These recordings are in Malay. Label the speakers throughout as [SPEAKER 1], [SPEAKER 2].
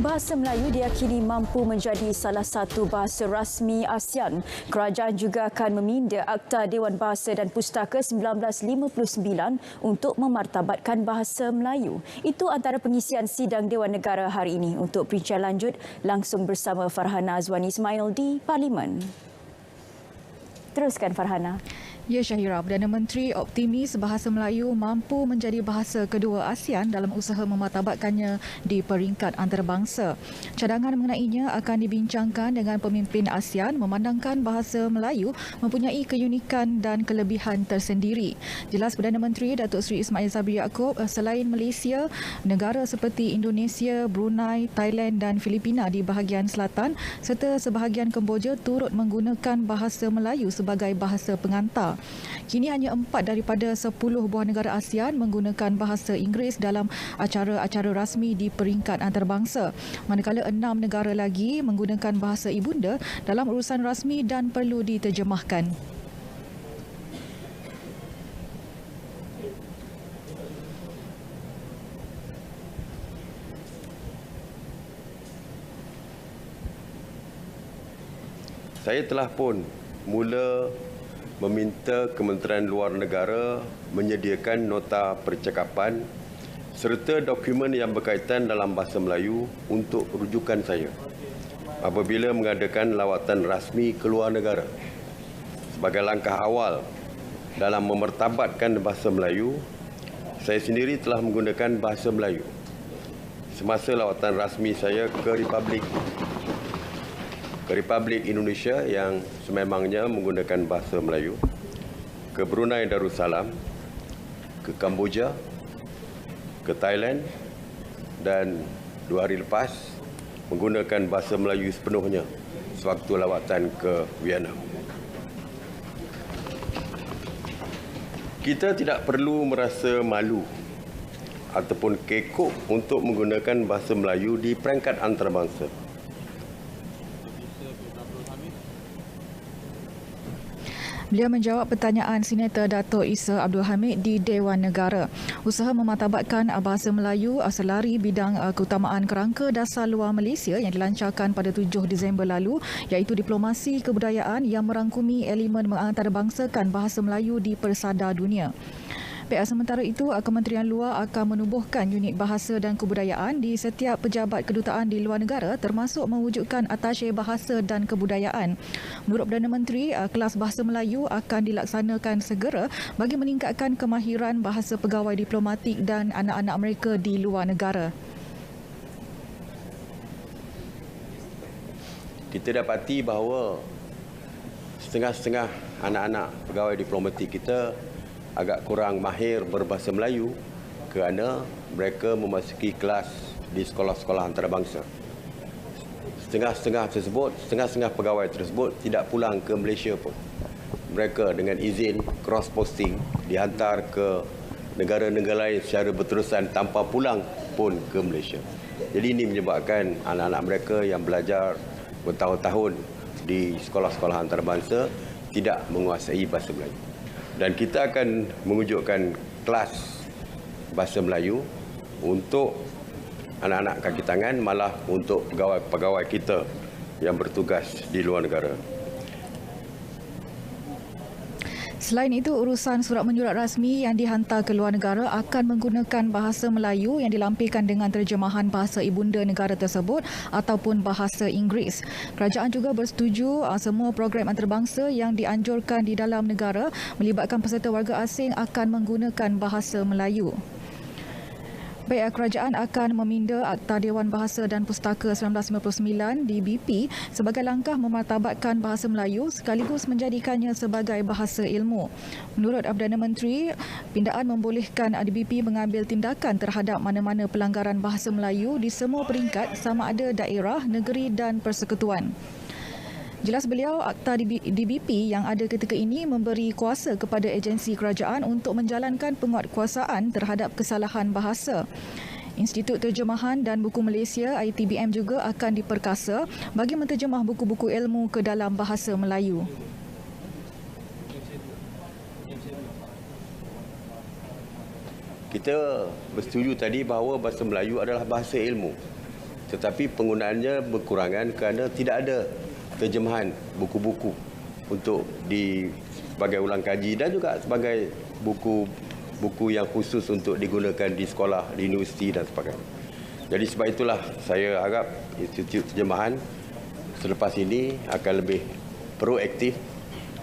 [SPEAKER 1] Bahasa Melayu diyakini mampu menjadi salah satu bahasa rasmi ASEAN. Kerajaan juga akan meminda Akta Dewan Bahasa dan Pustaka 1959 untuk memartabatkan bahasa Melayu. Itu antara pengisian sidang Dewan Negara hari ini. Untuk perincian lanjut, langsung bersama Farhana Azwani Ismail di Parlimen. Teruskan Farhana.
[SPEAKER 2] Ya Syahira, Perdana Menteri optimis bahasa Melayu mampu menjadi bahasa kedua ASEAN dalam usaha memartabatkannya di peringkat antarabangsa. Cadangan mengenainya akan dibincangkan dengan pemimpin ASEAN memandangkan bahasa Melayu mempunyai keunikan dan kelebihan tersendiri. Jelas Perdana Menteri Datuk Seri Ismail Sabri Yaakob, selain Malaysia, negara seperti Indonesia, Brunei, Thailand dan Filipina di bahagian selatan serta sebahagian Kemboja turut menggunakan bahasa Melayu sebagai bahasa pengantar. Kini hanya 4 daripada 10 buah negara ASEAN menggunakan bahasa Inggeris dalam acara-acara rasmi di peringkat antarabangsa, manakala 6 negara lagi menggunakan bahasa ibunda dalam urusan rasmi dan perlu diterjemahkan.
[SPEAKER 3] Saya telah pun mula meminta Kementerian Luar Negara menyediakan nota percakapan serta dokumen yang berkaitan dalam bahasa Melayu untuk rujukan saya apabila mengadakan lawatan rasmi ke luar negara. Sebagai langkah awal dalam memartabatkan bahasa Melayu, saya sendiri telah menggunakan bahasa Melayu semasa lawatan rasmi saya ke Republik Indonesia yang sememangnya menggunakan bahasa Melayu, ke Brunei Darussalam, ke Kemboja, ke Thailand dan 2 hari lepas menggunakan bahasa Melayu sepenuhnya sewaktu lawatan ke Vietnam. Kita tidak perlu merasa malu ataupun kekok untuk menggunakan bahasa Melayu di peringkat antarabangsa.
[SPEAKER 2] Beliau menjawab pertanyaan Senator Dato' Isa Abdul Hamid di Dewan Negara. Usaha memartabatkan bahasa Melayu selari bidang keutamaan kerangka dasar luar Malaysia yang dilancarkan pada 7 Disember lalu, iaitu diplomasi kebudayaan yang merangkumi elemen mengantarabangsakan bahasa Melayu di persada dunia. Sementara itu, Kementerian Luar akan menubuhkan unit bahasa dan kebudayaan di setiap pejabat kedutaan di luar negara, termasuk mewujudkan atasye bahasa dan kebudayaan. Menurut Perdana Menteri, kelas bahasa Melayu akan dilaksanakan segera bagi meningkatkan kemahiran bahasa pegawai diplomatik dan anak-anak mereka di luar negara.
[SPEAKER 3] Kita dapati bahawa setengah-setengah anak-anak pegawai diplomatik kita agak kurang mahir berbahasa Melayu kerana mereka memasuki kelas di sekolah-sekolah antarabangsa. Setengah-setengah pegawai tersebut tidak pulang ke Malaysia pun. Mereka dengan izin cross-posting dihantar ke negara-negara lain secara berterusan tanpa pulang pun ke Malaysia. Jadi ini menyebabkan anak-anak mereka yang belajar bertahun-tahun di sekolah-sekolah antarabangsa tidak menguasai bahasa Melayu. Dan kita akan mewujudkan kelas bahasa Melayu untuk anak-anak kaki tangan, malah untuk pegawai-pegawai kita yang bertugas di luar negara.
[SPEAKER 2] Selain itu, urusan surat menyurat rasmi yang dihantar ke luar negara akan menggunakan bahasa Melayu yang dilampirkan dengan terjemahan bahasa ibunda negara tersebut ataupun bahasa Inggeris. Kerajaan juga bersetuju semua program antarabangsa yang dianjurkan di dalam negara melibatkan peserta warga asing akan menggunakan bahasa Melayu. Kerajaan akan meminda Akta Dewan Bahasa dan Pustaka 1959 DBP sebagai langkah memartabatkan bahasa Melayu sekaligus menjadikannya sebagai bahasa ilmu. Menurut Perdana Menteri, pindaan membolehkan DBP mengambil tindakan terhadap mana-mana pelanggaran bahasa Melayu di semua peringkat sama ada daerah, negeri dan persekutuan. Jelas beliau, Akta DBP yang ada ketika ini memberi kuasa kepada agensi kerajaan untuk menjalankan penguatkuasaan terhadap kesalahan bahasa. Institut Terjemahan dan Buku Malaysia ITBM juga akan diperkasa bagi menterjemah buku-buku ilmu ke dalam bahasa Melayu.
[SPEAKER 3] Kita bersetuju tadi bahawa bahasa Melayu adalah bahasa ilmu. tetapi penggunaannya berkurangan kerana tidak ada terjemahan buku-buku untuk sebagai ulang kaji dan juga sebagai buku yang khusus untuk digunakan di sekolah, di universiti dan sebagainya. Jadi sebab itulah saya harap Institut Terjemahan selepas ini akan lebih proaktif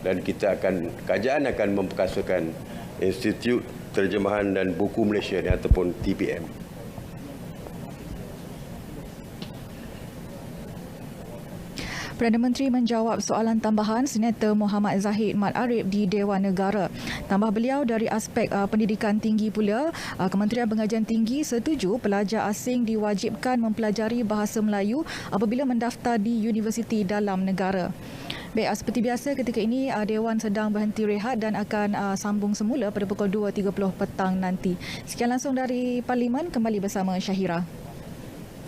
[SPEAKER 3] dan kerajaan akan memperkasakan Institut Terjemahan dan Buku Malaysia ataupun TPM.
[SPEAKER 2] Perdana Menteri menjawab soalan tambahan Senator Muhammad Zahid Mat Arif di Dewan Negara. Tambah beliau, dari aspek pendidikan tinggi pula, Kementerian Pengajian Tinggi setuju pelajar asing diwajibkan mempelajari bahasa Melayu apabila mendaftar di universiti dalam negara. Baik, seperti biasa ketika ini Dewan sedang berhenti rehat dan akan sambung semula pada pukul 2.30 petang nanti. Sekian langsung dari Parlimen, kembali bersama Syahira.